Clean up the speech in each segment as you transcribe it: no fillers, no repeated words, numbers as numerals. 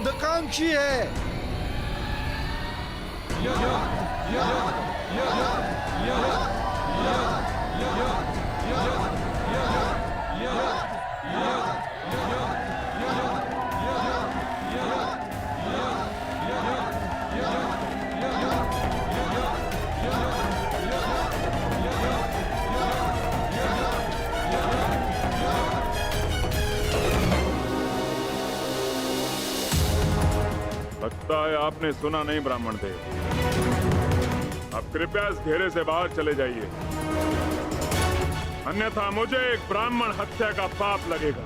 युद्धकांक्षी है। लगता है आपने सुना नहीं ब्राह्मण देव। अब कृपया इस घेरे से बाहर चले जाइए, अन्यथा मुझे एक ब्राह्मण हत्या का पाप लगेगा।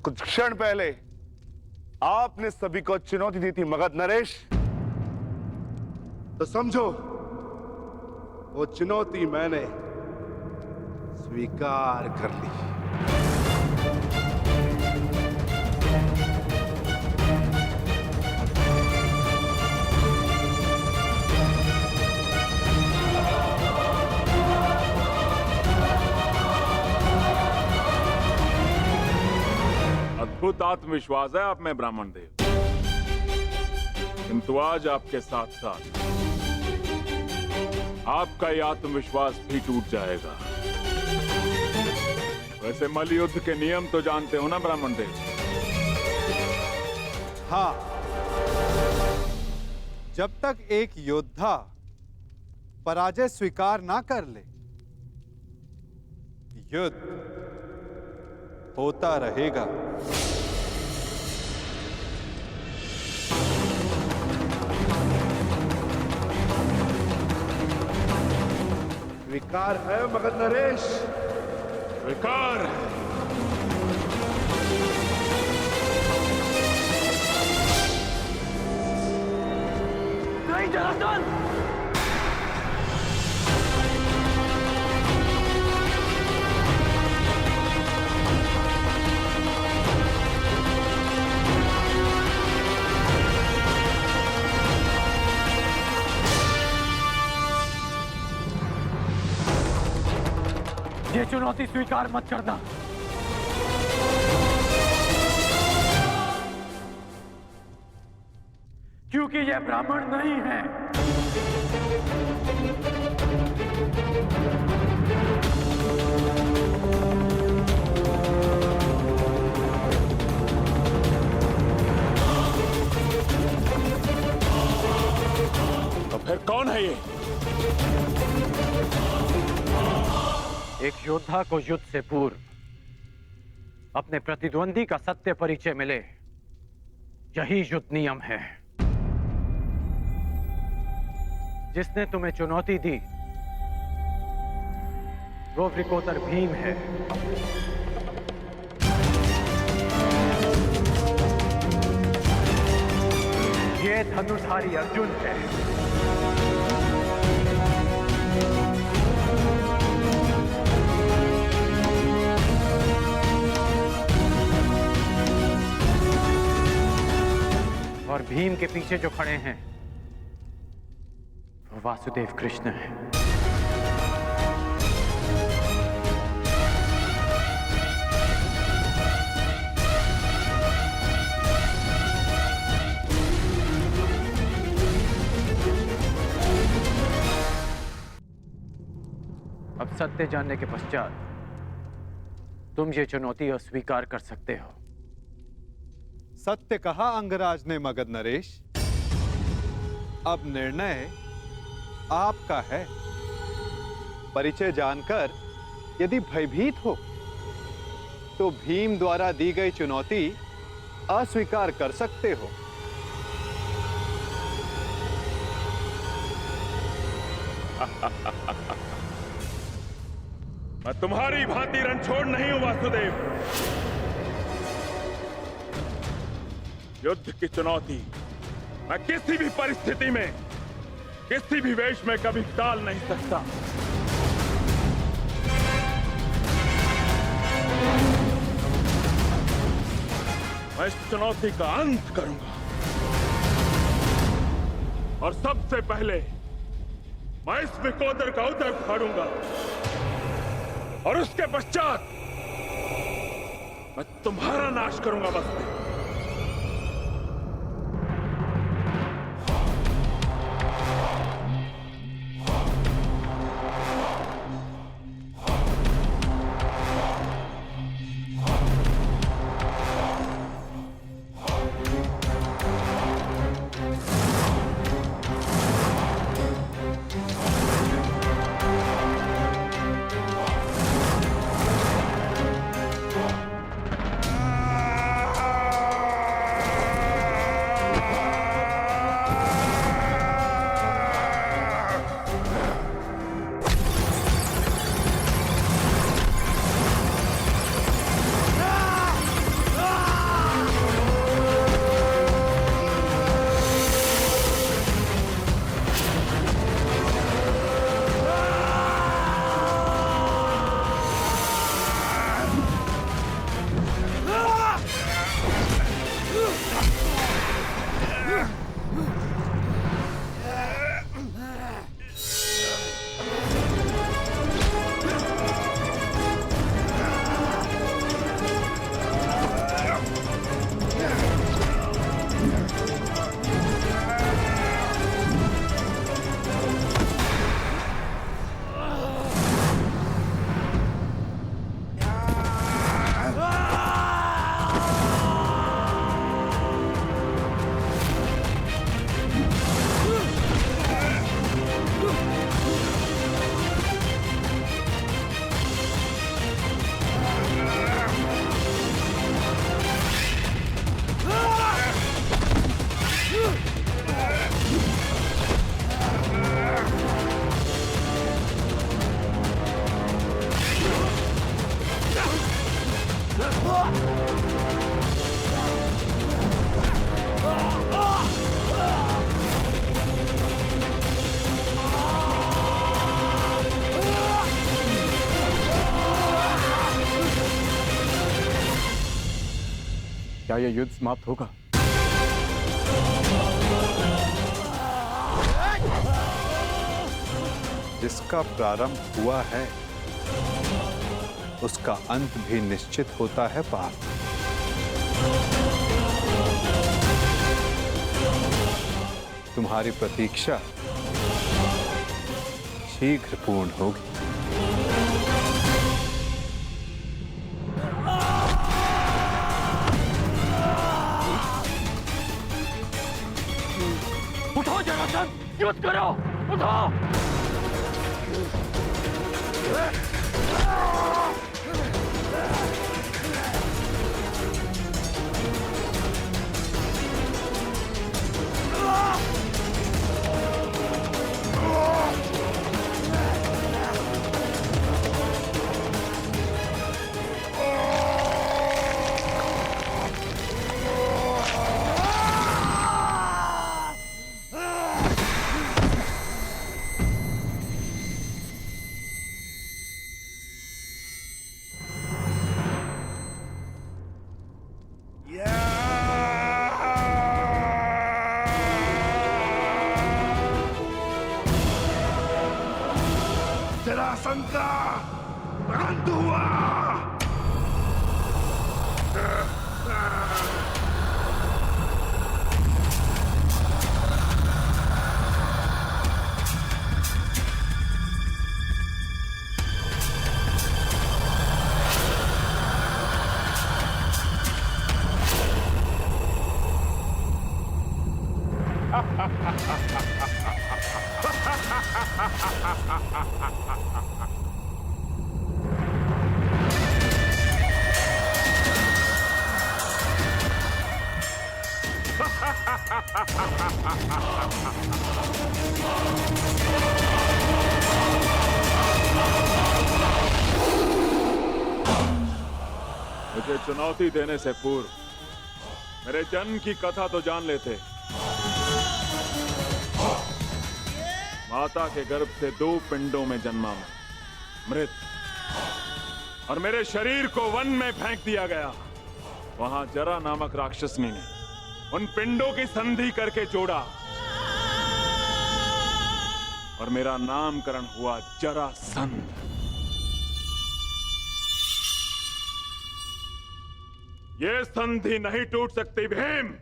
कुछ क्षण पहले आपने सभी को चुनौती दी थी मगध नरेश, तो समझो वो चुनौती मैंने स्वीकार कर ली। अद्भुत आत्मविश्वास है आप में ब्राह्मण देव, किंतु आज आपके साथ साथ आपका ये आत्मविश्वास भी टूट जाएगा। वैसे मल्लयुद्ध के नियम तो जानते हो ना ब्राह्मण देव? हाँ, जब तक एक योद्धा पराजय स्वीकार ना कर ले, युद्ध होता रहेगा। स्वीकार है मगध नरेश? स्वीकार। नहीं जनार्दन, ये चुनौती स्वीकार मत करना। क्योंकि यह ब्राह्मण नहीं है। तो फिर कौन है ये? एक योद्धा को युद्ध से पूर्व अपने प्रतिद्वंदी का सत्य परिचय मिले, यही युद्ध नियम है। जिसने तुम्हें चुनौती दी वो वृकोदर भीम है। ये धनुषधारी अर्जुन है। और भीम के पीछे जो खड़े हैं वो वासुदेव कृष्ण है। अब सत्य जानने के पश्चात तुम ये चुनौती अस्वीकार कर सकते हो। सत्य कहा अंगराज ने मगध नरेश। अब निर्णय आपका है। परिचय जानकर यदि भयभीत हो तो भीम द्वारा दी गई चुनौती अस्वीकार कर सकते हो। मैं तुम्हारी भांति रणछोड़ नहीं हूं वासुदेव। युद्ध की चुनौती मैं किसी भी परिस्थिति में, किसी भी वेश में कभी टाल नहीं सकता। मैं इस चुनौती का अंत करूंगा और सबसे पहले मैं इस विकोदर का उदर फाड़ूंगा और उसके पश्चात मैं तुम्हारा नाश करूंगा बस में। क्या यह युद्ध समाप्त होगा? जिसका प्रारंभ हुआ है उसका अंत भी निश्चित होता है पार्थ। तुम्हारी प्रतीक्षा शीघ्र पूर्ण होगी। उठो जरासंध, युद्ध करो, उठो। जरासंध का अंत हुआ। मुझे चुनौती देने से पूर्व मेरे जन्म की कथा तो जान लेते। माता के गर्भ से 2 पिंडों में जन्मा मैं, मृत, और मेरे शरीर को वन में फेंक दिया गया। वहां जरा नामक राक्षसनी ने उन पिंडों की संधि करके जोड़ा और मेरा नामकरण हुआ जरासंध। ये संधि नहीं टूट सकती भीम।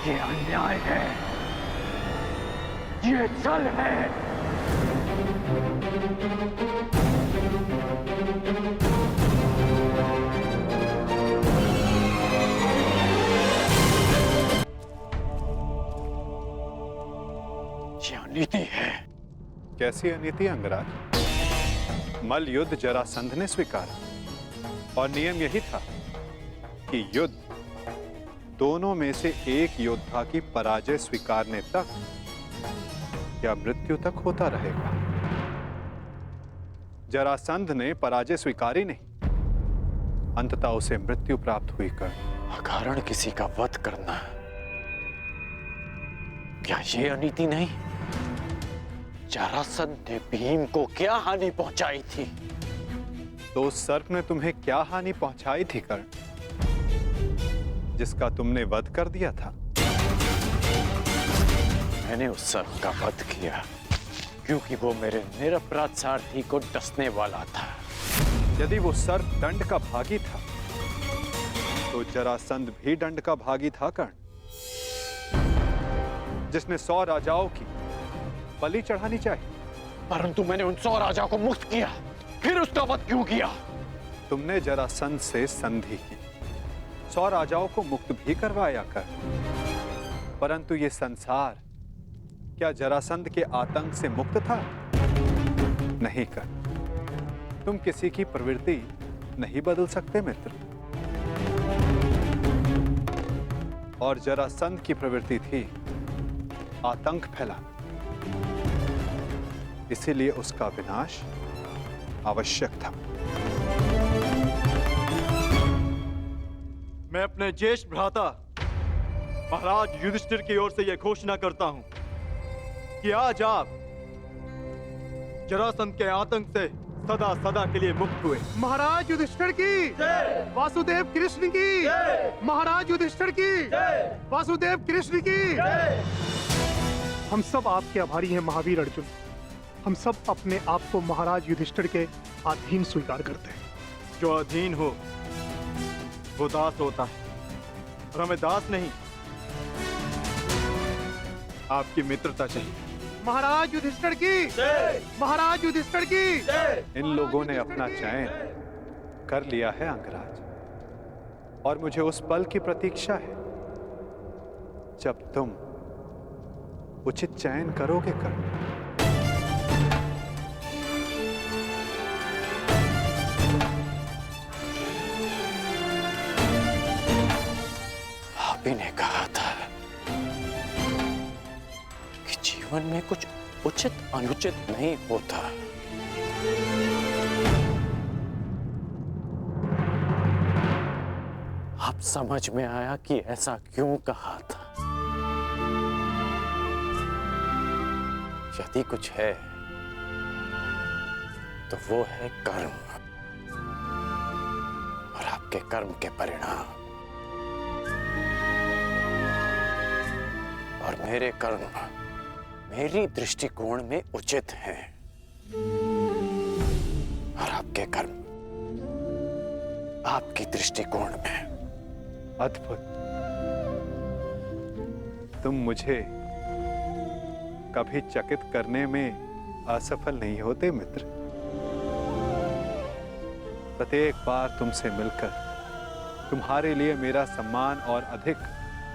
ये अन्याय है, ये छल है। अनीति है। कैसी अनीति अंगराज? मल युद्ध जरासंध ने स्वीकारा और नियम यही था कि युद्ध दोनों में से एक योद्धा की पराजय स्वीकारने तक या मृत्यु तक होता रहेगा। जरासंध ने पराजय स्वीकारी नहीं, अंततः उसे मृत्यु प्राप्त हुई कर। अकारण किसी का वध करना, क्या ये अनीति नहीं? जरासंध ने भीम को क्या हानि पहुंचाई थी? तो उस सर्प ने तुम्हें क्या हानि पहुंचाई थी कर्ण, जिसका तुमने वध कर दिया था? मैंने उस सर्प का वध किया क्योंकि वो मेरे निरपराध सारथी को डसने वाला था। यदि वो सर्प दंड का भागी था तो जरासंध भी दंड का भागी था कर्ण, जिसने 100 राजाओं की बलि चढ़ानी चाहिए। परंतु मैंने उन 100 राजाओं को मुक्त किया, फिर उसका वध क्यों किया? तुमने जरासंध से संधि की, 100 राजाओं को मुक्त भी करवाया कर, परंतु ये संसार क्या जरासंध के आतंक से मुक्त था? नहीं कर। तुम किसी की प्रवृत्ति नहीं बदल सकते मित्र। और जरासंध की प्रवृत्ति थी आतंक फैलाना, इसीलिए उसका विनाश आवश्यक था। मैं अपने ज्येष्ठ भ्राता महाराज युधिष्ठिर की ओर से यह घोषणा करता हूं कि आज आप जरासंध के आतंक से सदा सदा के लिए मुक्त हुए। महाराज युधिष्ठिर की वासुदेव कृष्ण की, महाराज युधिष्ठिर की वासुदेव कृष्ण की। हम सब आपके आभारी हैं महावीर अर्जुन। हम सब अपने आप को महाराज युधिष्ठिर के अधीन स्वीकार करते हैं। जो अधीन हो वो दास होता है, और हमें दास नहीं, आपकी मित्रता चाहिए। महाराज युधिष्ठिर की, महाराज युधिष्ठिर की। इन लोगों ने अपना चयन कर लिया है अंगराज, और मुझे उस पल की प्रतीक्षा है जब तुम उचित चयन करोगे कर। आप ही ने कहा था कि जीवन में कुछ उचित अनुचित नहीं होता। अब समझ में आया कि ऐसा क्यों कहा था। यदि कुछ है तो वो है कर्म, और आपके कर्म के परिणाम। और मेरे कर्म मेरी दृष्टिकोण में उचित हैं, और आपके कर्म आपकी दृष्टिकोण में। अद्भुत। तुम मुझे कभी चकित करने में असफल नहीं होते मित्र। प्रत्येक बार तुमसे मिलकर तुम्हारे लिए मेरा सम्मान और अधिक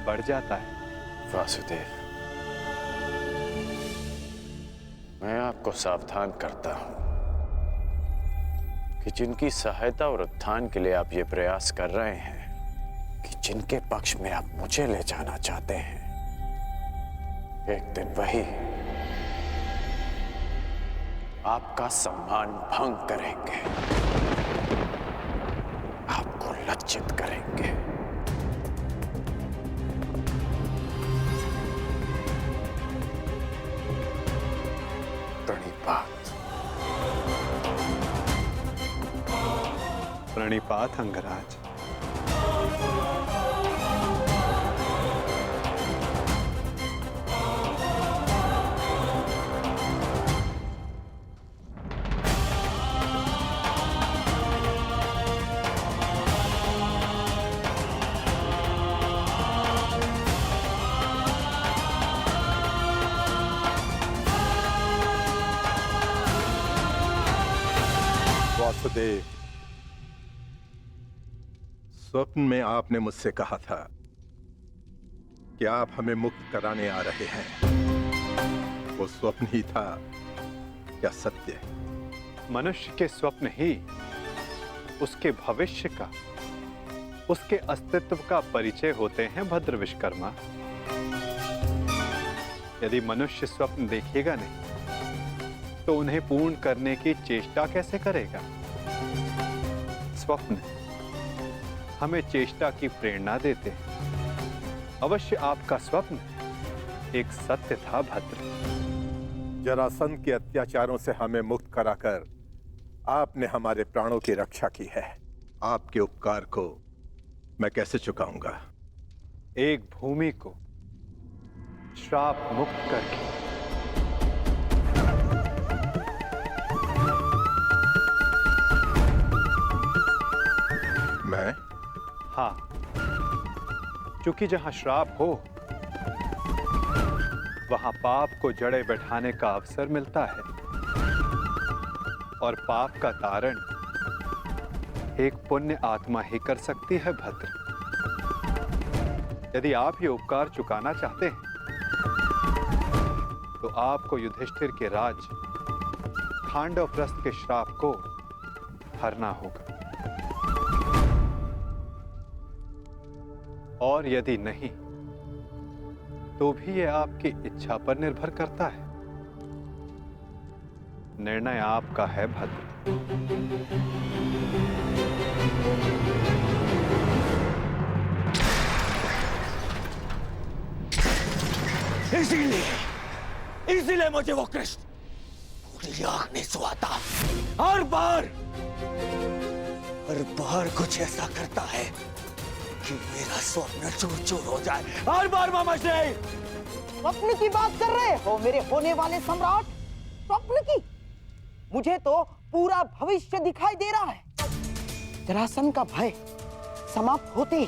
बढ़ जाता है। वासुदेव, मैं आपको सावधान करता हूं कि जिनकी सहायता और उत्थान के लिए आप ये प्रयास कर रहे हैं, कि जिनके पक्ष में आप मुझे ले जाना चाहते हैं, एक दिन वही आपका सम्मान भंग करेंगे, आपको लज्जित करेंगे। प्रणिपात। प्रणिपात अंगराज। वासुदेव, स्वप्न में आपने मुझसे कहा था कि आप हमें मुक्त कराने आ रहे हैं। वो स्वप्न ही था या सत्य? मनुष्य के स्वप्न ही उसके भविष्य का, उसके अस्तित्व का परिचय होते हैं भद्र विश्वकर्मा। यदि मनुष्य स्वप्न देखेगा नहीं तो उन्हें पूर्ण करने की चेष्टा कैसे करेगा? स्वप्न हमें चेष्टा की प्रेरणा देते हैं। अवश्य आपका स्वप्न एक सत्य था भद्र। जरासंध के अत्याचारों से हमें मुक्त कराकर आपने हमारे प्राणों की रक्षा की है। आपके उपकार को मैं कैसे चुकाऊंगा? एक भूमि को श्राप मुक्त करके। मैं? हाँ, क्योंकि जहां श्राप हो वहां पाप को जड़े बैठाने का अवसर मिलता है और पाप का तारण एक पुण्य आत्मा ही कर सकती है भद्र। यदि आप ये उपकार चुकाना चाहते हैं तो आपको युधिष्ठिर के राज खांडवप्रस्थ के श्राप को हरना होगा, और यदि नहीं तो भी यह आपकी इच्छा पर निर्भर करता है। निर्णय आपका है भद्र। इसीलिए मुझे वो कृष्ण पूरी आंख नहीं सुहाता। हर बार कुछ ऐसा करता है कि मेरा स्वप्न चूर चूर हो जाए। हर बार मामा जी। स्वप्न की बात कर रहे हो मेरे होने वाले सम्राट? स्वप्न की? मुझे तो पूरा भविष्य दिखाई दे रहा है। जरासंध का भय समाप्त होते ही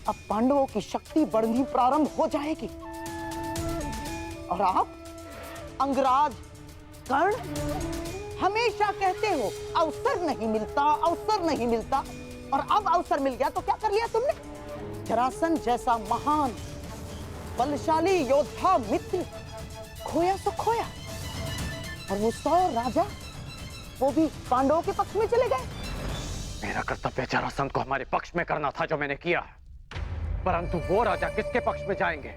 अब पांडवों की शक्ति बढ़नी प्रारंभ हो जाएगी। और आप अंगराज कर्ण हमेशा कहते हो अवसर नहीं मिलता, अवसर नहीं मिलता, और अब अवसर मिल गया तो क्या कर लिया तुमने? जरासंध जैसा महान बलशाली योद्धा मित्र खोया तो खोया, और वो 100 राजा वो भी पांडवों के पक्ष में चले गए। मेरा कर्तव्य जरासंध को हमारे पक्ष में करना था जो मैंने किया, परंतु वो राजा किसके पक्ष में जाएंगे?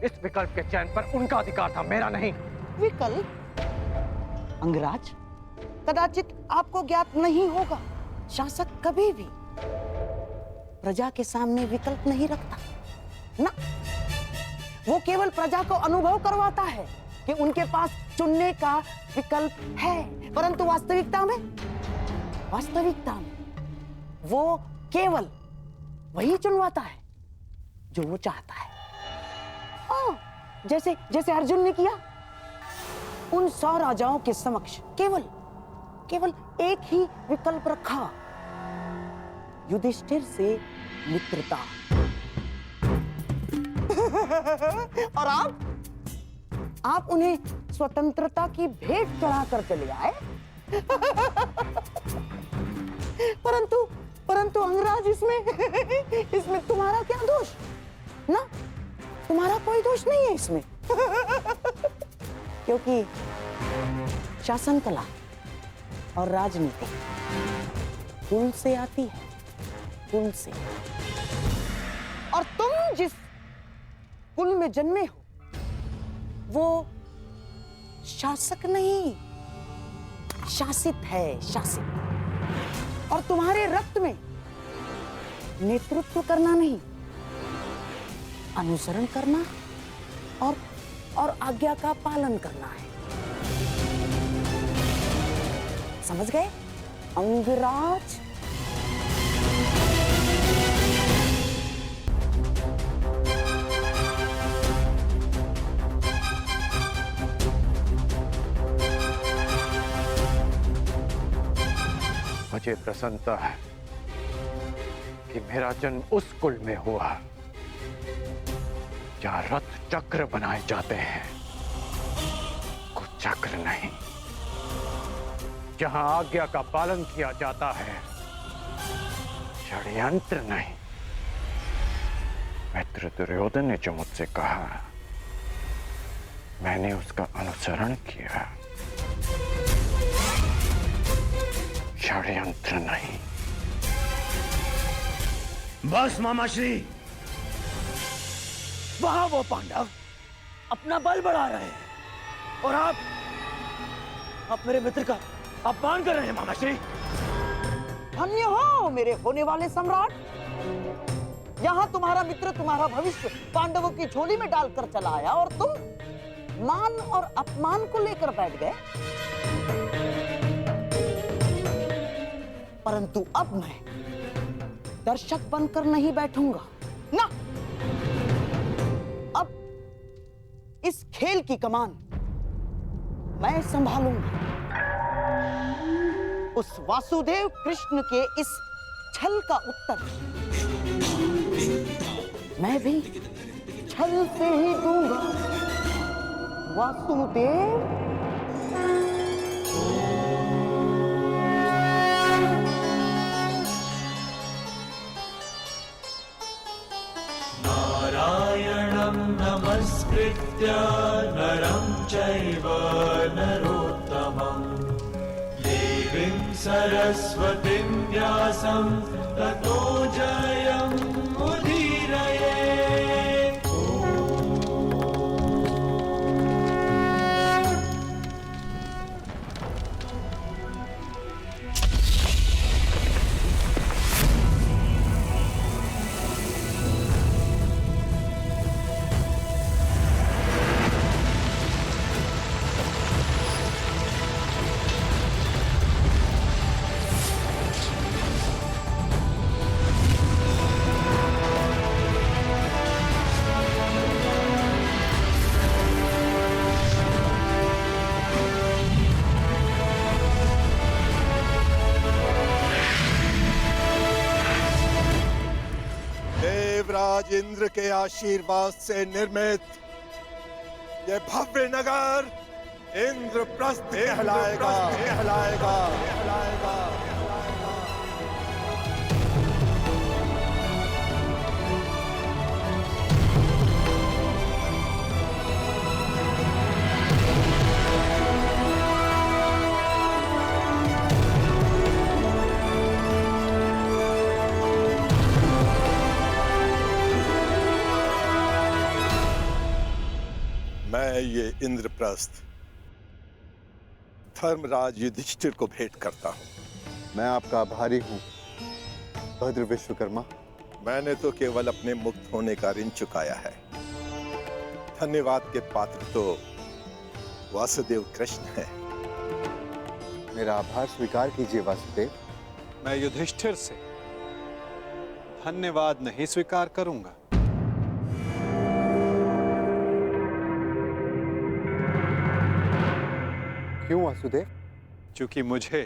इस विकल्प के चयन पर उनका अधिकार था, मेरा नहीं। विकल्प? अंगराज, कदाचित आपको ज्ञात नहीं होगा, शासक कभी भी प्रजा के सामने विकल्प नहीं रखता ना। वो केवल प्रजा को अनुभव करवाता है कि उनके पास चुनने का विकल्प है, परंतु वास्तविकता में वो केवल वही चुनवाता है जो वो चाहता है। जैसे अर्जुन ने किया। उन 100 राजाओं के समक्ष केवल एक ही विकल्प रखा, युधिष्ठिर से मित्रता। और आप उन्हें स्वतंत्रता की भेंट चढ़ाकर चले आए। परंतु अंगराज, इसमें तुम्हारा क्या दोष? ना, तुम्हारा कोई दोष नहीं है इसमें। क्योंकि शासन कला और राजनीति कुल से आती है, कुल से। और तुम जिस कुल में जन्मे हो वो शासक नहीं, शासित है, शासित। और तुम्हारे रक्त में नेतृत्व करना नहीं, अनुसरण करना और आज्ञा का पालन करना है। समझ गए अंगराज? मुझे प्रसन्नता है कि मेरा जन्म उस कुल में हुआ जहां रथ चक्र बनाए जाते हैं, कुछ चक्र नहीं, जहां आज्ञा का पालन किया जाता है, षड्यंत्र नहीं। मित्र दुर्योधन ने जो मुझसे कहा मैंने उसका अनुसरण किया, षड्यंत्र नहीं। बस मामाश्री, वहां वो पांडव अपना बल बढ़ा रहे हैं और आप मेरे मित्र का अपमान कर रहे हैं मामाश्री। धन्य हो मेरे होने वाले सम्राट। यहाँ तुम्हारा मित्र तुम्हारा भविष्य पांडवों की झोली में डालकर चला आया और तुम मान और अपमान को लेकर बैठ गए। परंतु अब मैं दर्शक बनकर नहीं बैठूंगा ना। अब इस खेल की कमान मैं संभालूंगा। उस वासुदेव कृष्ण के इस छल का उत्तर मैं भी छल से ही दूंगा। वासुदेव, नारायणं नमस्कृत्य नरं चैव नरोत्तमं देवीं सरस्वतीं व्यासं ततो जयमुदीरये। देवराज इंद्र के आशीर्वाद से निर्मित ये भव्य नगर इंद्रप्रस्थ कहलाएगा। मैं ये इंद्रप्रस्थ धर्मराज युधिष्ठिर को भेंट करता हूँ। मैं आपका आभारी हूँ भद्र विश्वकर्मा। मैंने तो केवल अपने मुक्त होने का ऋण चुकाया है। धन्यवाद के पात्र तो वासुदेव कृष्ण है। मेरा आभार स्वीकार कीजिए वासुदेव। मैं युधिष्ठिर से धन्यवाद नहीं स्वीकार करूंगा। क्यों वासुदेव? क्योंकि मुझे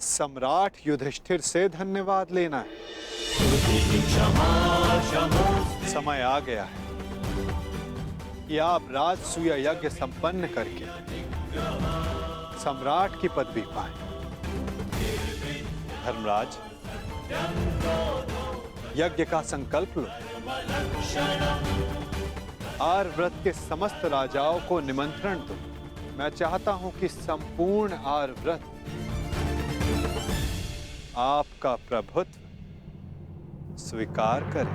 सम्राट युधिष्ठिर से धन्यवाद लेना है। समय आ गया है कि आप राजसूय यज्ञ संपन्न करके सम्राट की पदवी पाएं। धर्मराज, यज्ञ का संकल्प लो। आर्यव्रत के समस्त राजाओं को निमंत्रण दो। मैं चाहता हूं कि संपूर्ण आर्यव्रत आपका प्रभुत्व स्वीकार करे।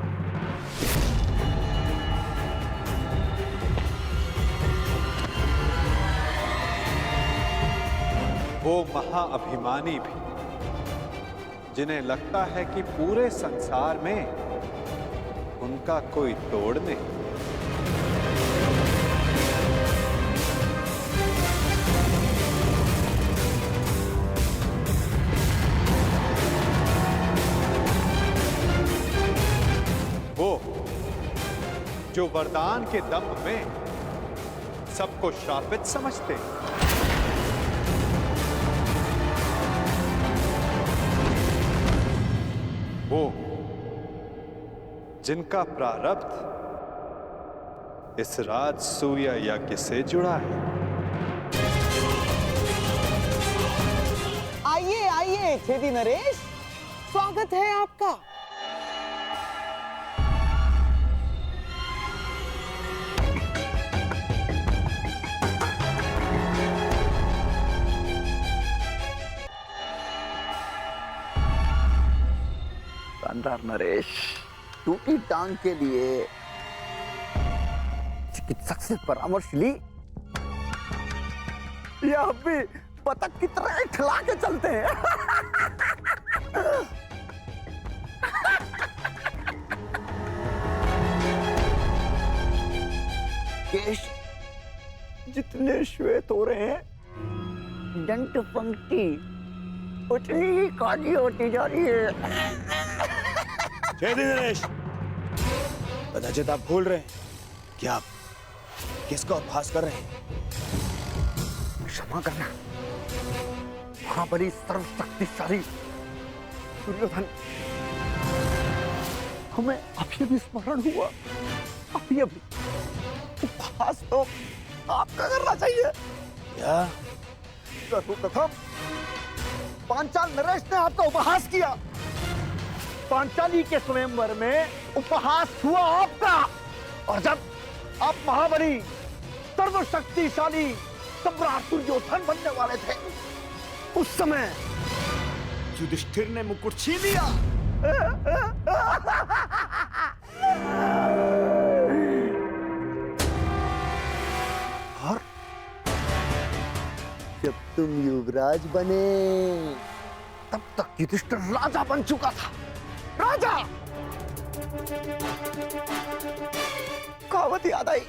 वो महाअभिमानी भी जिन्हें लगता है कि पूरे संसार में उनका कोई तोड़ नहीं। वो जो वरदान के दम में सबको श्रापित समझते हैं। वो जिनका प्रारब्ध इस राजसूय यज्ञ से जुड़ा है। आइए आइए छेदी नरेश, स्वागत है आपका। दुकानदार नरेश, टूटी टांग के लिए चिकित्सक से परामर्श ली या अब भी बतख की तरह खिला के चलते हैं? केश जितने श्वेत हो रहे हैं, दंत पंक्ति उतनी ही काली होती जा रही है। जय दिनेश, कदाचित आप भूल रहे हैं कि आप किसका उपहास कर रहे हैं। क्षमा करना महाबली सर्वशक्तिशाली दुर्योधन, हमें अभी भी स्मरण हुआ। अभी उपहास तो आपका करना चाहिए। क्या सर्वप्रथम पांचाल नरेश ने आपका उपहास किया। पांचाली के स्वयंवर में उपहास हुआ आपका, और जब आप महाबली सर्वशक्तिशाली सम्राट दुर्योधन बनने वाले थे, उस समय युधिष्ठिर ने मुकुट छीन लिया। और जब तुम युवराज बने, तब तक युधिष्ठिर राजा बन चुका था। राजा! कहावत याद आई,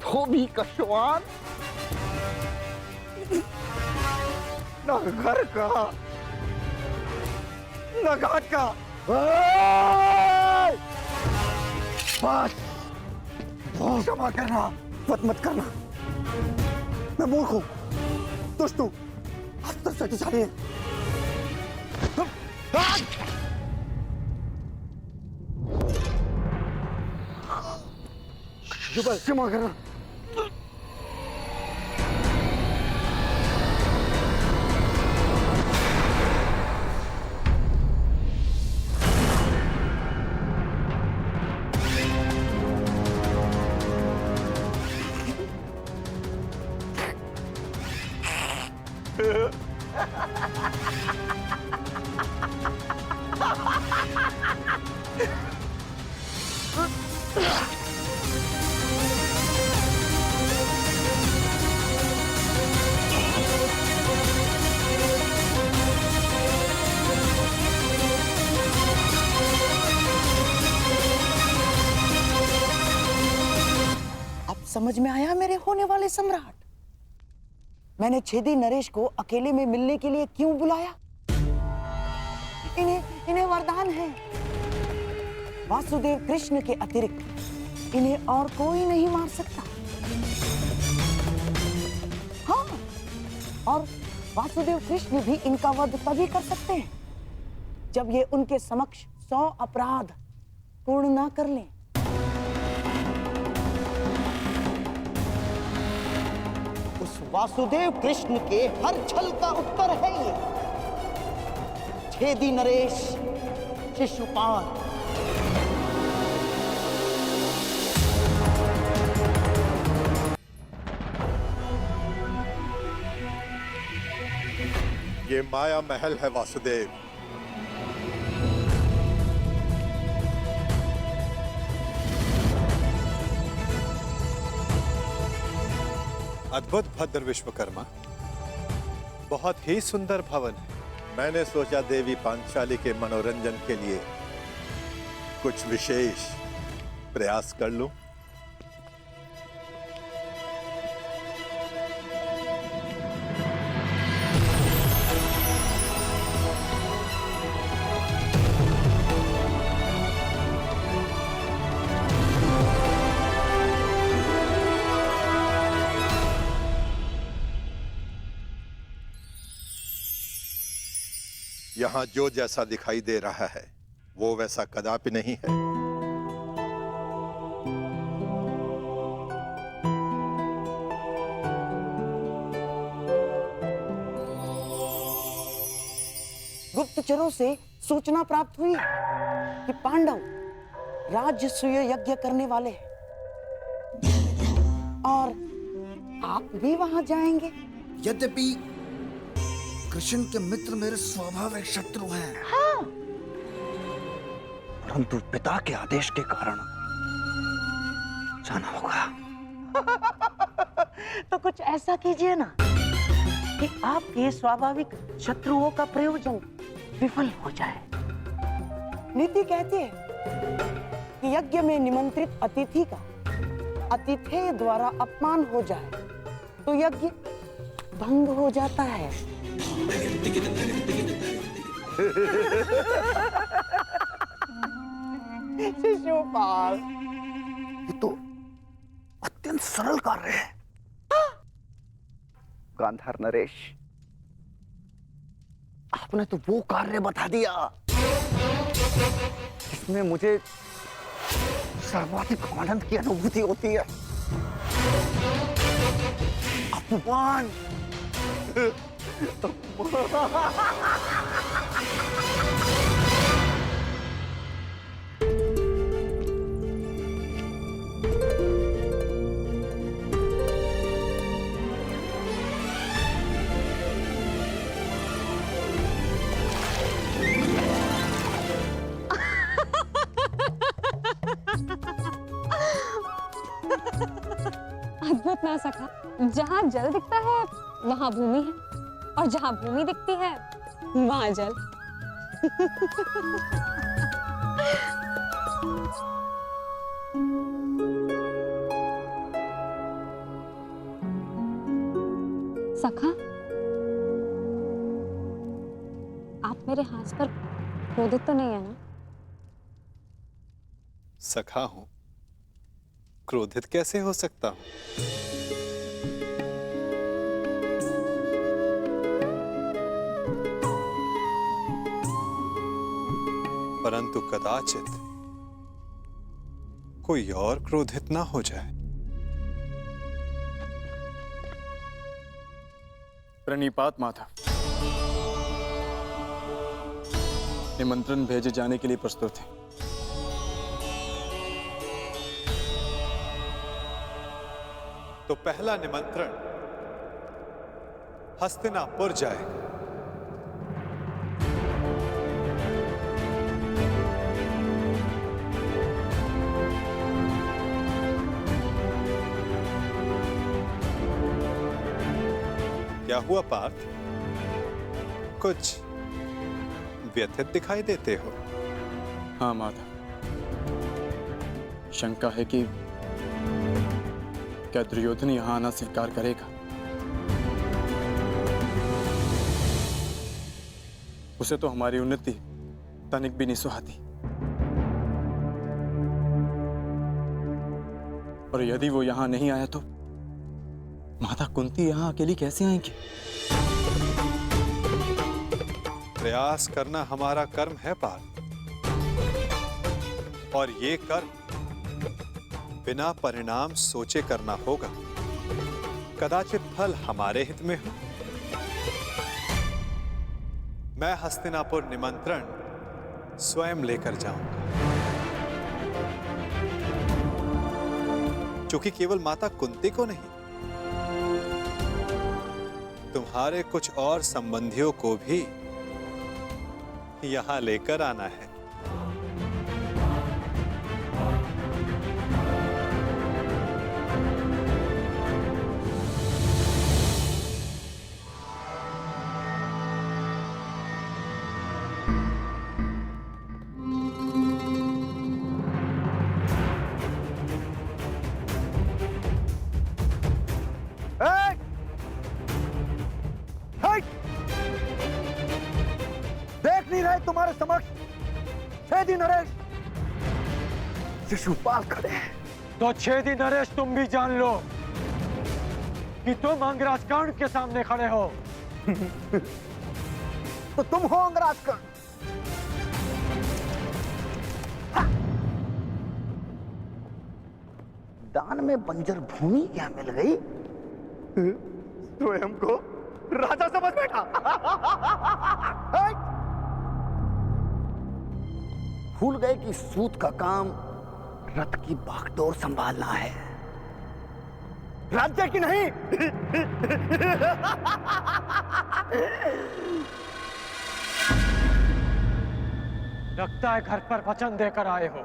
धोबी का श्वान न घर का न घाट का। बस क्षमा करना, मत करना। मैं मूर्ख हूं, दुष्ट हूं, अस्त्र शक्तिशाली है। क्षमा करना। समझ में आया मेरे होने वाले सम्राट? मैंने छेदी नरेश को अकेले में मिलने के लिए क्यों बुलाया? इन्हें वरदान है, वासुदेव कृष्ण के अतिरिक्त इन्हें और कोई नहीं मार सकता। हाँ, और वासुदेव कृष्ण भी इनका वध तभी कर सकते हैं जब ये उनके समक्ष 100 अपराध पूर्ण ना कर लें। वासुदेव कृष्ण के हर छल का उत्तर है ये। छेदी नरेश, शिशुपाल। ये माया महल है वासुदेव। अद्भुत भद्र विश्वकर्मा, बहुत ही सुंदर भवन है। मैंने सोचा देवी पांचाली के मनोरंजन के लिए कुछ विशेष प्रयास कर लूं। यहां जो जैसा दिखाई दे रहा है वो वैसा कदापि नहीं है। गुप्तचरों से सूचना प्राप्त हुई कि पांडव राजसूय यज्ञ करने वाले हैं और आप भी वहां जाएंगे। यद्यपि कृष्ण के मित्र मेरे स्वाभाविक शत्रु हैं। हाँ, परंतु पिता के आदेश के कारण जाना होगा। तो कुछ ऐसा कीजिए ना कि आपके स्वाभाविक शत्रुओं का प्रयोजन विफल हो जाए। नीति कहती है कि यज्ञ में निमंत्रित अतिथि का अतिथेय द्वारा अपमान हो जाए तो यज्ञ भंग हो जाता है। शिशुपाल, ये तो अत्यंत सरल कार्य है। गांधार नरेश, आपने तो वो कार्य बता दिया इसमें मुझे सर्वाधिक आनंद की अनुभूति होती है। अपमान। अद्भुत ना सका, जहाँ जल दिखता है वहाँ भूमि है और जहाँ भूमि दिखती है वहाँ जल। सखा, आप मेरे हाथ पर क्रोधित तो नहीं है ना? सखा हूं, क्रोधित कैसे हो सकता हूं? परंतु कदाचित कोई और क्रोधित ना हो जाए। प्रणिपात माता, निमंत्रण भेजे जाने के लिए प्रस्तुत है। तो पहला निमंत्रण हस्तिनापुर जाएगा। क्या हुआ पार्थ? कुछ व्यथित दिखाई देते हो। हाँ माता, शंका है कि क्या दुर्योधन यहां आना स्वीकार करेगा? उसे तो हमारी उन्नति तनिक भी नहीं सुहाती, और यदि वो यहां नहीं आया तो माता कुंती यहां अकेली कैसे आएंगी? प्रयास करना हमारा कर्म है पार्थ, और ये कर्म बिना परिणाम सोचे करना होगा। कदाचित फल हमारे हित में हो। मैं हस्तिनापुर निमंत्रण स्वयं लेकर जाऊंगा, क्योंकि केवल माता कुंती को नहीं, तुम्हारे कुछ और संबंधियों को भी यहां लेकर आना है। देख नहीं रहे तुम्हारे समक्ष छेदी नरेश शिशुपाल खड़े हैं। तो छेदी नरेश, तुम भी जान लो कि तुम अंगराज कर्ण के सामने खड़े हो। तो तुम हो अंगराज कर्ण। दान में बंजर भूमि क्या मिल गई? स्वयं को राजा समझ बैठा। भूल गए कि सूत का काम रथ की बागडोर संभालना है, राज्य की नहीं। लगता है घर पर वचन देकर आए हो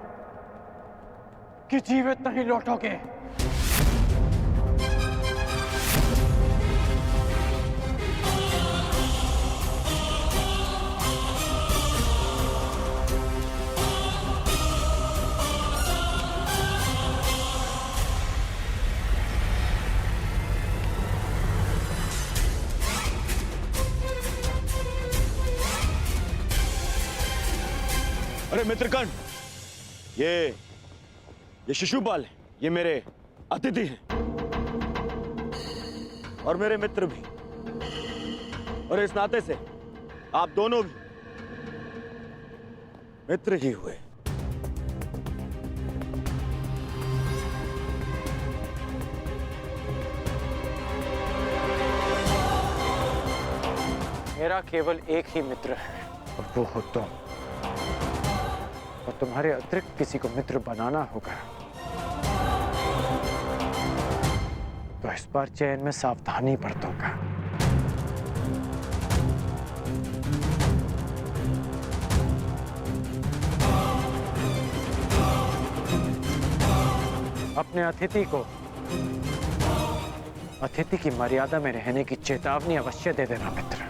कि जीवित नहीं लौटोगे। अरे मित्रगण, ये शिशुपाल है, ये मेरे अतिथि हैं और मेरे मित्र भी, और इस नाते से आप दोनों भी मित्र ही हुए। मेरा केवल एक ही मित्र है और वो हो तुम, और तुम्हारे अतिरिक्त किसी को मित्र बनाना होगा तो इस बार चयन में सावधानी बरतूंगा। अपने अतिथि की मर्यादा में रहने की चेतावनी अवश्य दे देना मित्र।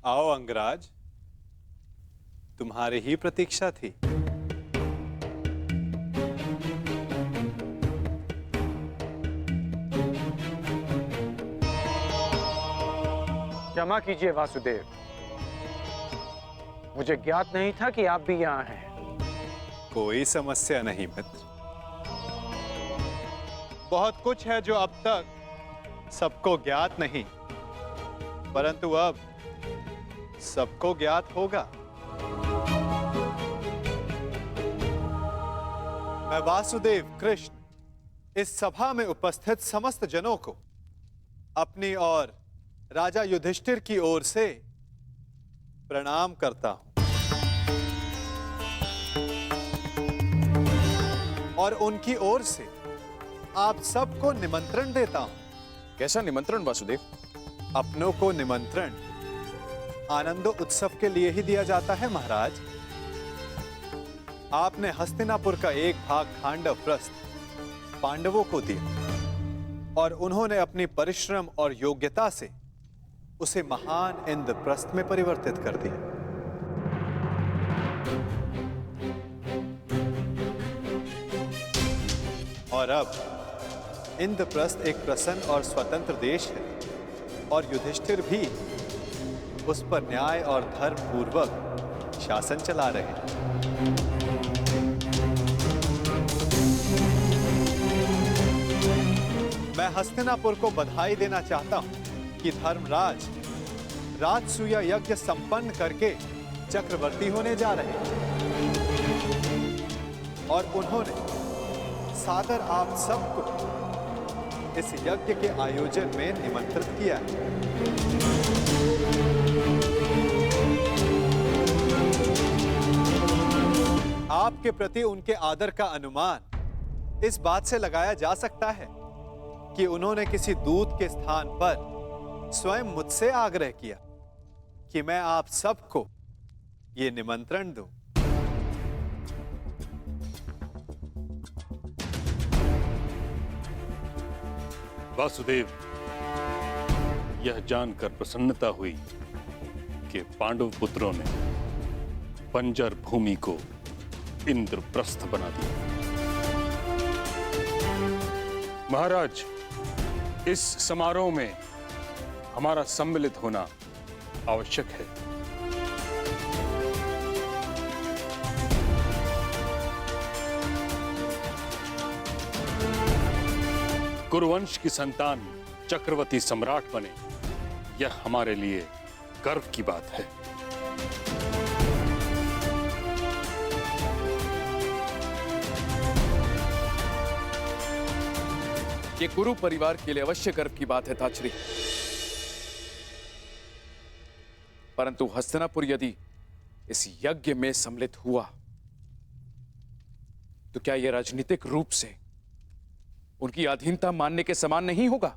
आओ अंगराज, तुम्हारी ही प्रतीक्षा थी। क्षमा कीजिए वासुदेव, मुझे ज्ञात नहीं था कि आप भी यहाँ हैं। कोई समस्या नहीं मित्र, बहुत कुछ है जो अब तक सबको ज्ञात नहीं, परंतु अब सबको ज्ञात होगा। मैं वासुदेव कृष्ण इस सभा में उपस्थित समस्त जनों को अपनी और राजा युधिष्ठिर की ओर से प्रणाम करता हूं और उनकी ओर से आप सबको निमंत्रण देता हूं। कैसा निमंत्रण वासुदेव? अपनों को निमंत्रण आनंदो उत्सव के लिए ही दिया जाता है महाराज। आपने हस्तिनापुर का एक भाग खांडव प्रस्थ पांडवों को दिया और उन्होंने अपनी परिश्रम और योग्यता से उसे महान इंद्रप्रस्थ में परिवर्तित कर दिया। और अब इंद्रप्रस्थ एक प्रसन्न और स्वतंत्र देश है और युधिष्ठिर भी उस पर न्याय और धर्म पूर्वक शासन चला रहे हैं। मैं हस्तिनापुर को बधाई देना चाहता हूं कि धर्मराज राजसूया यज्ञ संपन्न करके चक्रवर्ती होने जा रहे हैं और उन्होंने सादर आप सबको इस यज्ञ के आयोजन में निमंत्रित किया है। आपके प्रति उनके आदर का अनुमान इस बात से लगाया जा सकता है कि उन्होंने किसी दूत के स्थान पर स्वयं मुझसे आग्रह किया कि मैं आप सबको ये निमंत्रण दूं। वासुदेव, यह जानकर प्रसन्नता हुई कि पांडव पुत्रों ने बंजर भूमि को इंद्रप्रस्थ बना दिया। महाराज, इस समारोह में हमारा सम्मिलित होना आवश्यक है। कुरुवंश की संतान चक्रवर्ती सम्राट बने, यह हमारे लिए गर्व की बात है। ये कुरु परिवार के लिए अवश्य गर्व की बात है ताचरी, परंतु हस्तिनापुर यदि इस यज्ञ में सम्मिलित हुआ तो क्या यह राजनीतिक रूप से उनकी अधीनता मानने के समान नहीं होगा?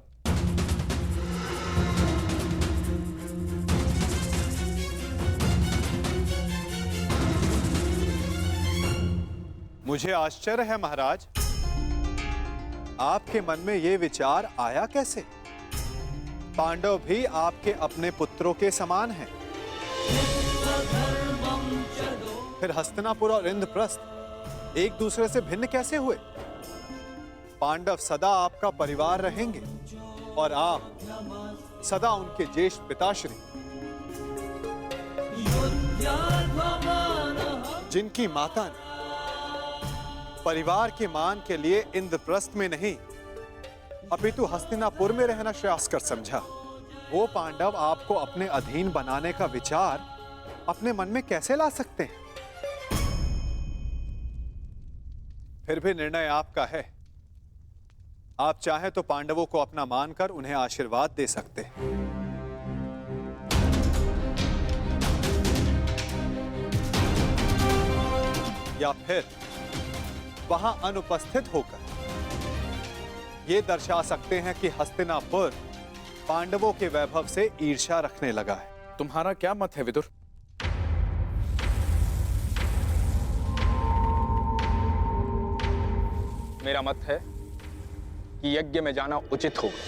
मुझे आश्चर्य है महाराज, आपके मन में यह विचार आया कैसे? पांडव भी आपके अपने पुत्रों के समान हैं। फिर हस्तिनापुर और इंद्रप्रस्थ एक दूसरे से भिन्न कैसे हुए? पांडव सदा आपका परिवार रहेंगे और आप सदा उनके ज्येष्ठ पिताश्री, जिनकी माता ने परिवार के मान के लिए इंद्रप्रस्थ में नहीं अपितु हस्तिनापुर में रहना श्रेयस्कर समझा, वो पांडव आपको अपने अधीन बनाने का विचार अपने मन में कैसे ला सकते हैं? फिर भी निर्णय आपका है। आप चाहे तो पांडवों को अपना मानकर उन्हें आशीर्वाद दे सकते हैं, या फिर वहां अनुपस्थित होकर यह दर्शा सकते हैं कि हस्तिनापुर पांडवों के वैभव से ईर्ष्या रखने लगा है। तुम्हारा क्या मत है विदुर? मेरा मत है कि यज्ञ में जाना उचित होगा।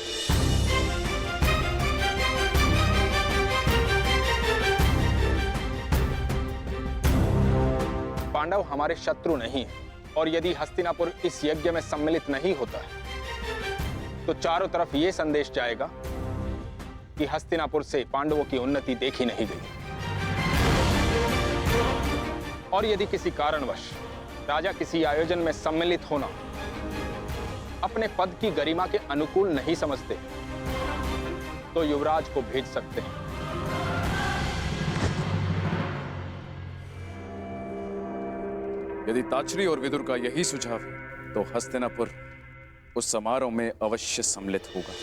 पांडव हमारे शत्रु नहीं है, और यदि हस्तिनापुर इस यज्ञ में सम्मिलित नहीं होता है तो चारों तरफ यह संदेश जाएगा कि हस्तिनापुर से पांडवों की उन्नति देखी नहीं गई। और यदि किसी कारणवश राजा किसी आयोजन में सम्मिलित होना अपने पद की गरिमा के अनुकूल नहीं समझते तो युवराज को भेज सकते हैं। यदि ताचरी और विदुर का यही सुझाव है तो हस्तिनापुर उस समारोह में अवश्य सम्मिलित होगा।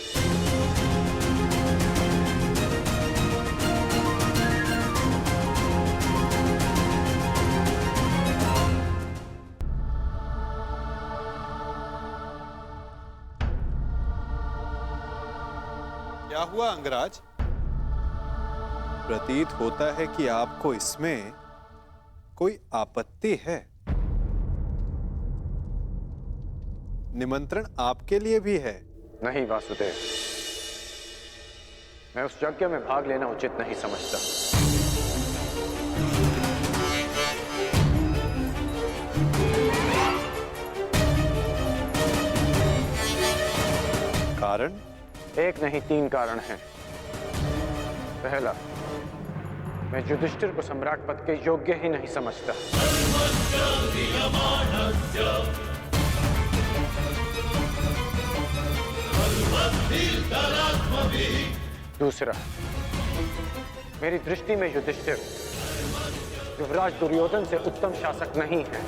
क्या हुआ अंगराज? प्रतीत होता है कि आपको इसमें कोई आपत्ति है। निमंत्रण आपके लिए भी है। नहीं वासुदेव, मैं उस यज्ञ में भाग लेना उचित नहीं समझता। कारण? एक नहीं, 3 कारण हैं। पहला, मैं युधिष्ठिर को सम्राट पद के योग्य ही नहीं समझता। दूसरा, मेरी दृष्टि में युधिष्ठिर युवराज दुर्योधन से उत्तम शासक नहीं है।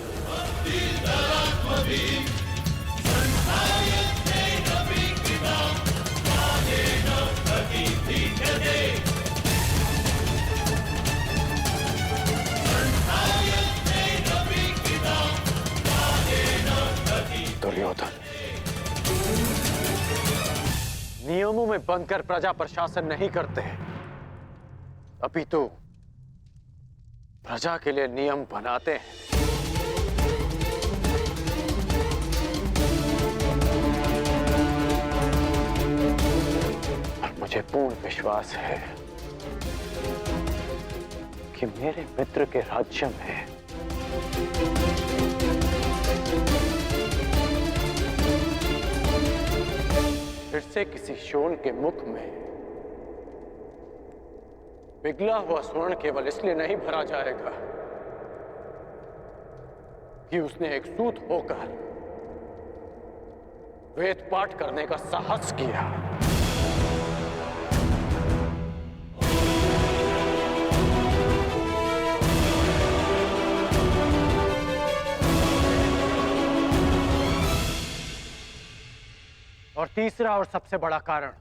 दुर्योधन नियमों में बंधकर प्रजा पर शासन नहीं करते, अपितु प्रजा के लिए नियम बनाते हैं। मुझे पूर्ण विश्वास है कि मेरे मित्र के राज्य में फिर से किसी शोण के मुख में पिघला हुआ स्वर्ण केवल इसलिए नहीं भरा जाएगा कि उसने एक सूत होकर वेद पाठ करने का साहस किया। और तीसरा और सबसे बड़ा कारण,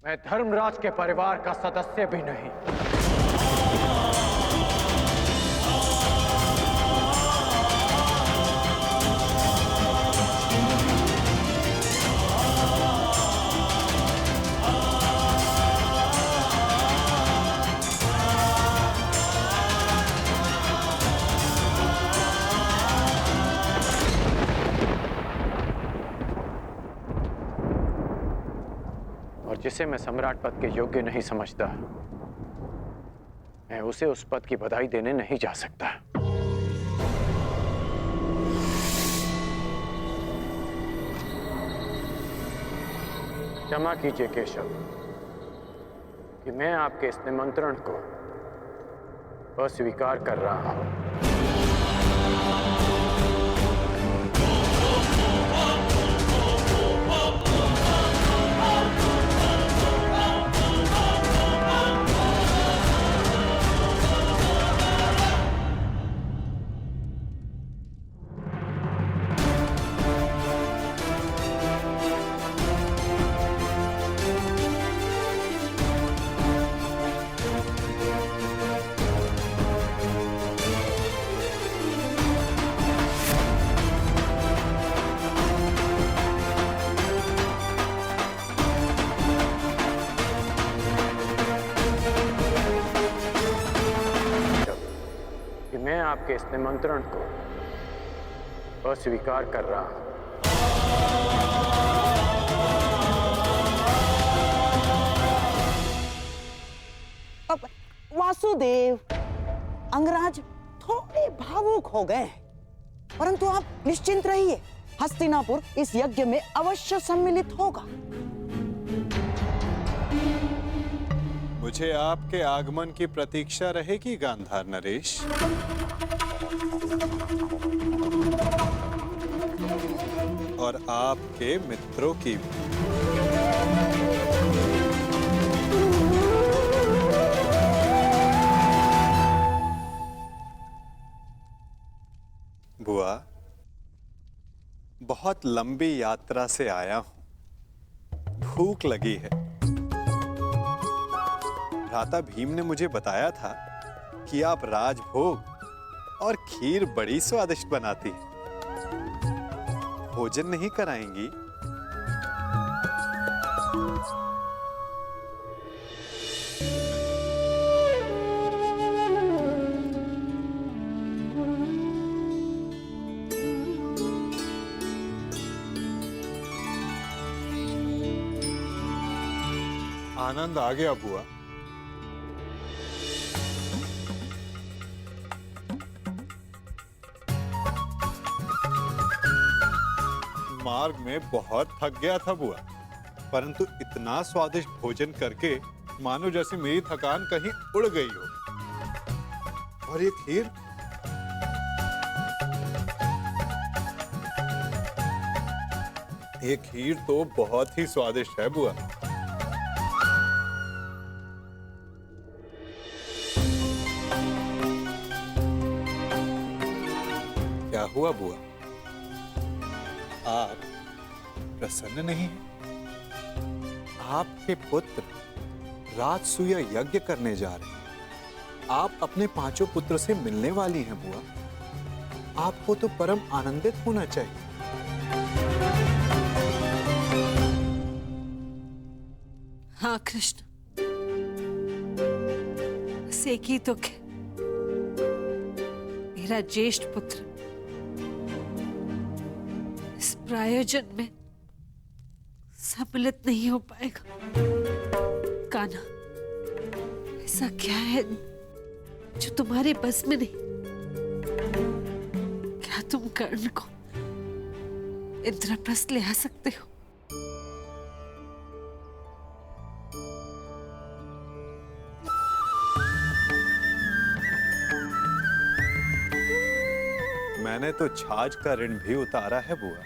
मैं धर्मराज के परिवार का सदस्य भी नहीं। जिसे मैं सम्राट पद के योग्य नहीं समझता, मैं उसे उस पद की बधाई देने नहीं जा सकता। क्षमा कीजिए केशव कि मैं आपके इस निमंत्रण को अस्वीकार कर रहा हूं। मैं आपके इस निमंत्रण को अस्वीकार कर रहा हूं। अब वासुदेव, अंगराज थोड़े भावुक हो गए, परंतु आप निश्चिंत रहिए, हस्तिनापुर इस यज्ञ में अवश्य सम्मिलित होगा। मुझे आपके आगमन की प्रतीक्षा रहेगी गांधार नरेश। और आपके मित्रों की भी। बुआ, बहुत लंबी यात्रा से आया हूं, भूख लगी है। भ्राता भीम ने मुझे बताया था कि आप राजभोग और खीर बड़ी स्वादिष्ट बनाती हैं। भोजन नहीं कराएंगी? आनंद आ गया बुआ। मार्ग में बहुत थक गया था बुआ, परंतु इतना स्वादिष्ट भोजन करके मानो जैसे मेरी थकान कहीं उड़ गई हो। और ये खीर, ये खीर तो बहुत ही स्वादिष्ट है बुआ। क्या हुआ बुआ? आप प्रसन्न नहीं हैं? आपके पुत्र राजसूय यज्ञ करने जा रहे हैं। आप अपने पांचों पुत्र से मिलने वाली हैं बुआ। आपको तो परम आनंदित होना चाहिए। हाँ कृष्ण, बस एक ही दुख है, मेरा ज्येष्ठ पुत्र इस प्रायोजन में सम्मिलित नहीं हो पाएगा। कान्हा, ऐसा क्या है जो तुम्हारे बस में नहीं? क्या तुम कर्ण को इंद्रप्रस्थ ले आ सकते हो? मैंने तो छाछ का ऋण भी उतारा है बुआ।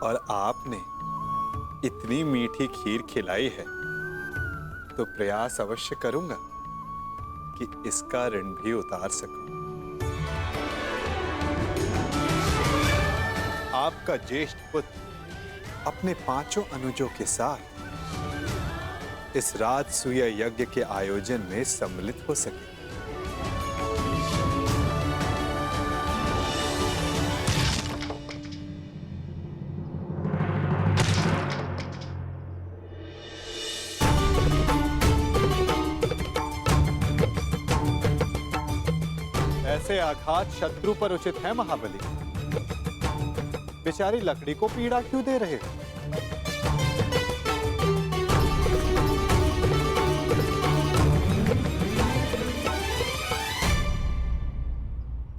और आपने इतनी मीठी खीर खिलाई है तो प्रयास अवश्य करूंगा कि इसका ऋण भी उतार सकूं। आपका ज्येष्ठ पुत्र अपने 5 अनुजों के साथ इस राजसूय यज्ञ के आयोजन में सम्मिलित हो सके। ऐसे आघात शत्रु पर उचित है महाबली। बेचारी लकड़ी को पीड़ा क्यों दे रहे हो?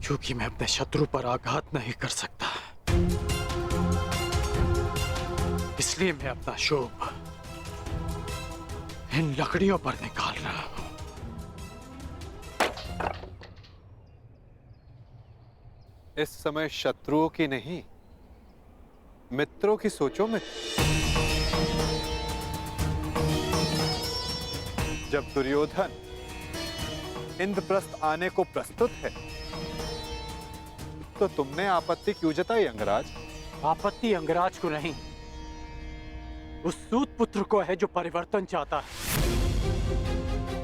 क्योंकि मैं अपने शत्रु पर आघात नहीं कर सकता, इसलिए मैं अपना शोभ इन लकड़ियों पर निकाल रहा हूं। इस समय शत्रुओं की नहीं, मित्रों की सोचो में। जब दुर्योधन इंद्रप्रस्थ आने को प्रस्तुत है तो तुमने आपत्ति क्यों जताई अंगराज? आपत्ति अंगराज को नहीं, उस सूत पुत्र को है जो परिवर्तन चाहता है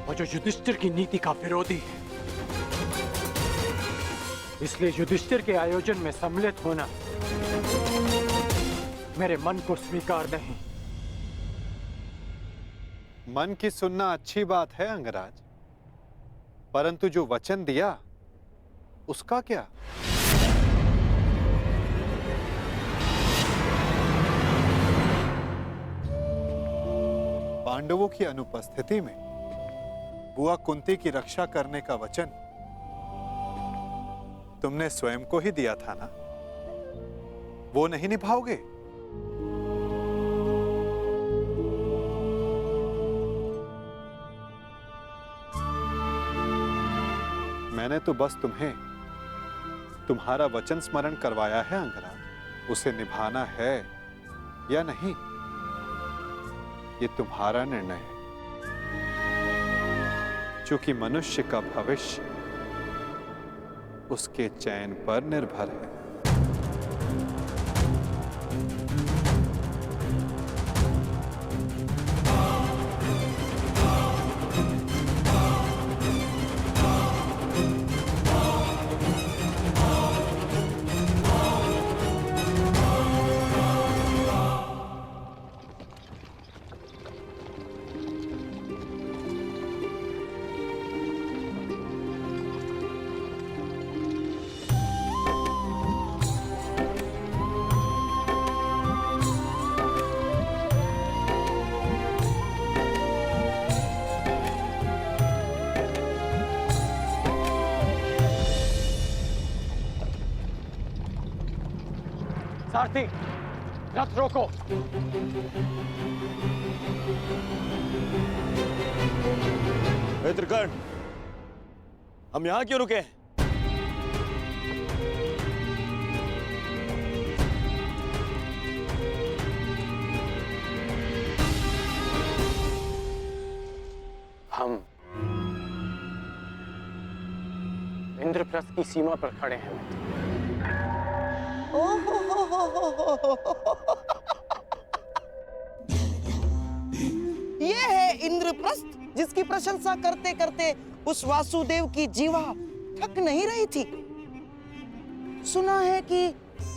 और जो युधिष्ठिर की नीति का विरोधी है। इसलिए युधिष्ठिर के आयोजन में सम्मिलित होना मेरे मन को स्वीकार नहीं। मन की सुनना अच्छी बात है अंगराज, परंतु जो वचन दिया उसका क्या? पांडवों की अनुपस्थिति में बुआ कुंती की रक्षा करने का वचन तुमने स्वयं को ही दिया था ना? वो नहीं निभाओगे? मैंने तो बस तुम्हें तुम्हारा वचन स्मरण करवाया है अंगराज। उसे निभाना है या नहीं, ये तुम्हारा निर्णय है। क्योंकि मनुष्य का भविष्य उसके चयन पर निर्भर है। सारथी, रथ रोको। त्रिकर्ण, हम यहां क्यों रुके? हम इंद्रप्रस्थ की सीमा पर खड़े हैं। ये है इंद्रप्रस्थ जिसकी प्रशंसा करते करते उस वासुदेव की जीवा थक नहीं रही थी। सुना है कि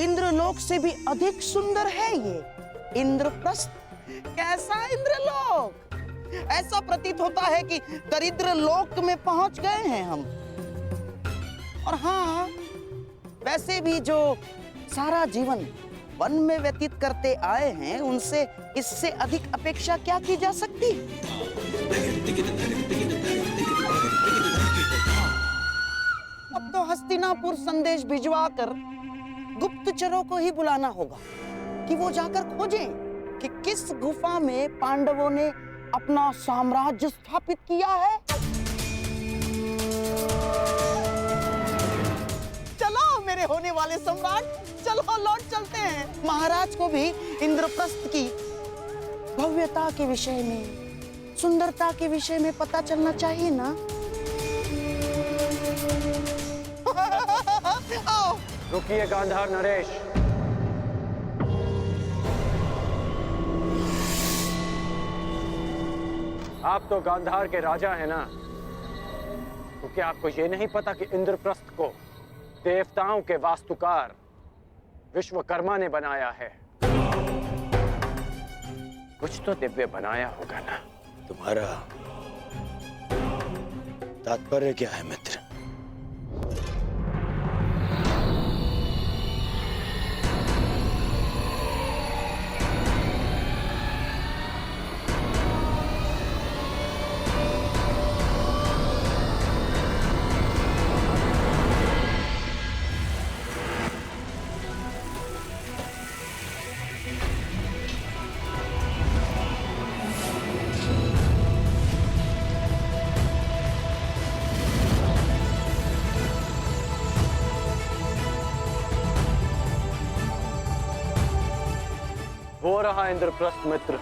इंद्रलोक से भी अधिक सुंदर है ये इंद्रप्रस्थ। कैसा इंद्रलोक! ऐसा प्रतीत होता है कि दरिद्र लोक में पहुंच गए हैं हम। और हाँ, वैसे भी जो सारा जीवन वन में व्यतीत करते आए हैं, उनसे इससे अधिक अपेक्षा क्या की जा सकती? अब तो हस्तिनापुर संदेश भिजवाकर गुप्तचरों को ही बुलाना होगा कि वो जाकर खोजें कि किस गुफा में पांडवों ने अपना साम्राज्य स्थापित किया है। चलो मेरे होने वाले सम्राट, चलो लौट चलते हैं। महाराज को भी इंद्रप्रस्थ की भव्यता के विषय में, सुंदरता के विषय में पता चलना चाहिए ना। आओ। रुकिए गांधार नरेश। आप तो गांधार के राजा हैं ना, तो क्या आपको ये नहीं पता कि इंद्रप्रस्थ को देवताओं के वास्तुकार विश्वकर्मा ने बनाया है? कुछ तो दिव्य बनाया होगा ना। तुम्हारा तात्पर्य क्या है मित्र? वो रहा इंद्रप्रस्थ मित्र।